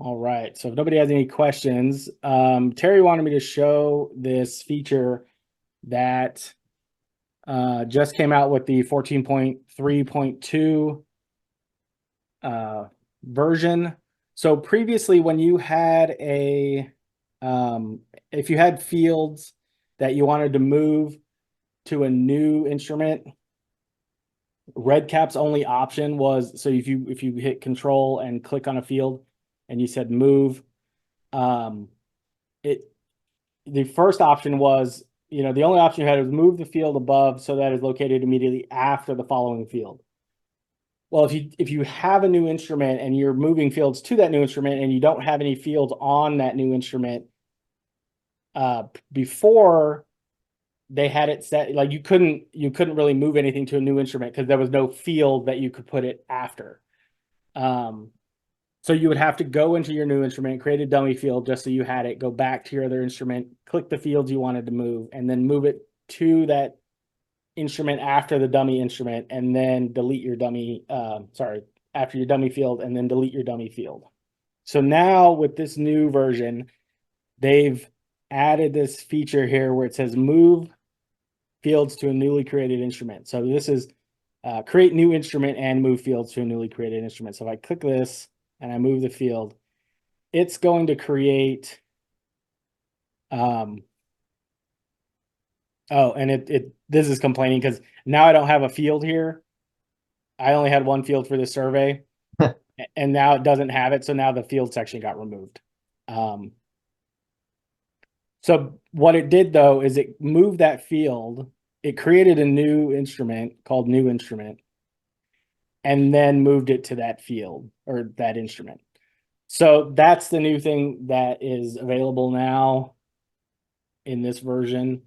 All right. So if nobody has any questions, Terry wanted me to show this feature that just came out with the 14.3.2 version. So previously, when you had if you had fields that you wanted to move to a new instrument, REDCap's only option was, so if you hit Control and click on a field and you said move, um, it the first option was, the only option you had was move the field above so that is located immediately after the following field. Well, if you have a new instrument and you're moving fields to that new instrument and you don't have any fields on that new instrument, before they had it set, like you couldn't really move anything to a new instrument because there was no field that you could put it after. So you would have to go into your new instrument, create a dummy field just so you had it, go back to your other instrument, click the fields you wanted to move, and then move it to that instrument after the dummy instrument, and then delete your dummy, after your dummy field, and then delete your dummy field. So now with this new version, they've added this feature here where it says move fields to a newly created instrument. So this is create new instrument and move fields to a newly created instrument. So if I click this and I move the field, it's going to create, oh, and this is complaining because now I don't have a field here. I only had one field for the survey, and now it doesn't have it. So now the field section got removed. So what it did though is it moved that field. It created a new instrument called new instrument, and then moved it to that field or that instrument. So that's the new thing that is available now in this version.